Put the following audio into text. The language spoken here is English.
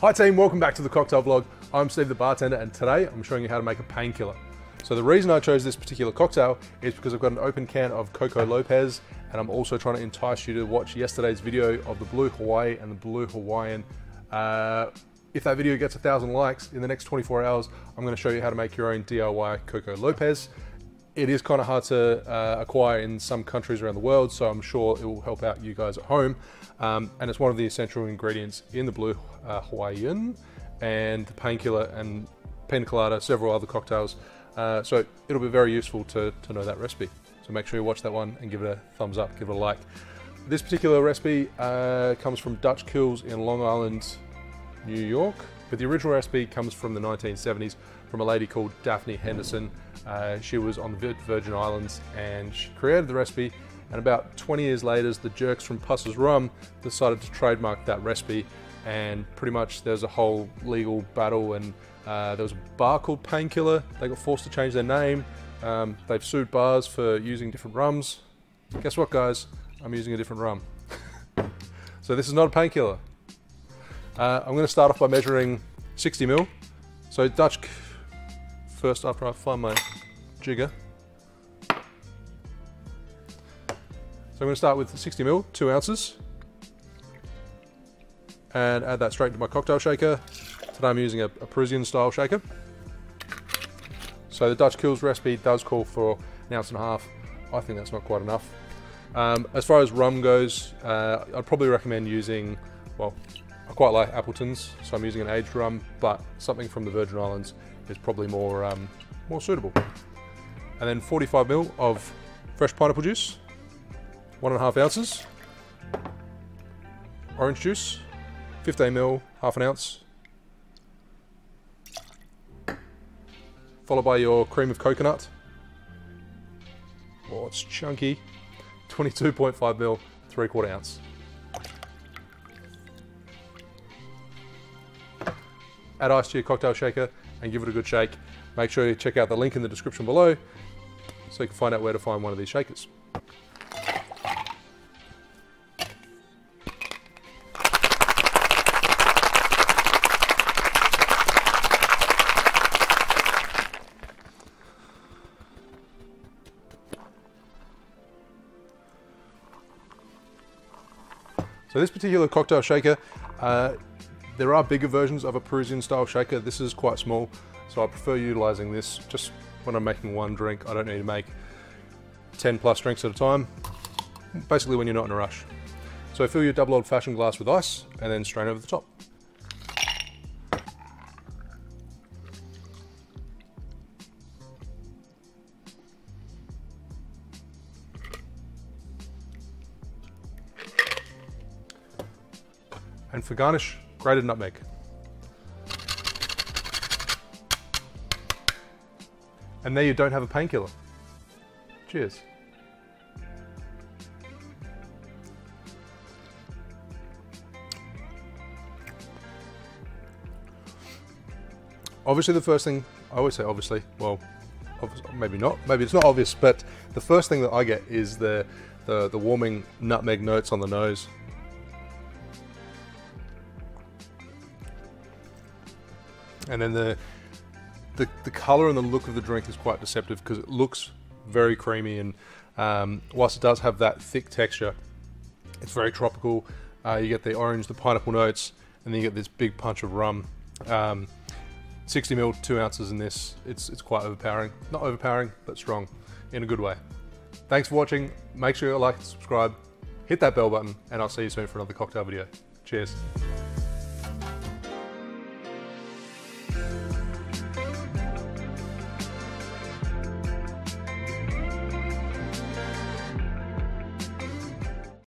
Hi team, welcome back to the cocktail vlog. I'm Steve the bartender and today I'm showing you how to make a painkiller. So the reason I chose this particular cocktail is because I've got an open can of Coco Lopez and I'm also trying to entice you to watch yesterday's video of the Blue Hawaii and the Blue Hawaiian. If that video gets 1,000 likes in the next 24 hours, I'm going to show you how to make your own DIY Coco Lopez. It is kind of hard to acquire in some countries around the world, so I'm sure it will help out you guys at home. And it's one of the essential ingredients in the Blue Hawaiian and the painkiller and pina colada, several other cocktails. So it'll be very useful to know that recipe. So make sure you watch that one and give it a thumbs up, give it a like. This particular recipe comes from Dutch Kills in Long Island, New York, but the original recipe comes from the 1970s from a lady called Daphne Henderson. She was on the Virgin Islands and she created the recipe, and about 20 years later the jerks from Puss's Rum decided to trademark that recipe, and pretty much there's a whole legal battle, and there was a bar called Painkiller. They got forced to change their name. They've sued bars for using different rums. Guess what guys, I'm using a different rum. So this is not a painkiller. I'm going to start off by measuring 60 ml. So Dutch, first after I find my jigger. So I'm going to start with 60 ml, 2 ounces, and add that straight into my cocktail shaker. Today I'm using a Parisian style shaker. So the Dutch Kills recipe does call for 1.5 ounces. I think that's not quite enough. As far as rum goes, I'd probably recommend using, well, I quite like Appleton's, so I'm using an aged rum, but something from the Virgin Islands is probably more suitable. And then 45 ml of fresh pineapple juice, 1.5 ounces. Orange juice, 15 ml, half an ounce. Followed by your cream of coconut. Oh, it's chunky. 22.5 ml, 3/4 ounce. Add ice to your cocktail shaker and give it a good shake. Make sure you check out the link in the description below so you can find out where to find one of these shakers. So this particular cocktail shaker, there are bigger versions of a Parisian style shaker. This is quite small, so I prefer utilizing this just when I'm making one drink. I don't need to make 10 plus drinks at a time, basically when you're not in a rush. So fill your double old fashioned glass with ice and then strain over the top. And for garnish, grated nutmeg. And there you don't have a painkiller. Cheers. Obviously the first thing, I always say obviously, well, maybe not, maybe it's not obvious, but the first thing that I get is the warming nutmeg notes on the nose. And then the color and the look of the drink is quite deceptive because it looks very creamy, and whilst it does have that thick texture, it's very tropical. You get the orange, the pineapple notes, and then you get this big punch of rum. 60 ml, 2 ounces in this. It's quite overpowering. Not overpowering, but strong in a good way. Thanks for watching. Make sure you like and subscribe. Hit that bell button, and I'll see you soon for another cocktail video. Cheers.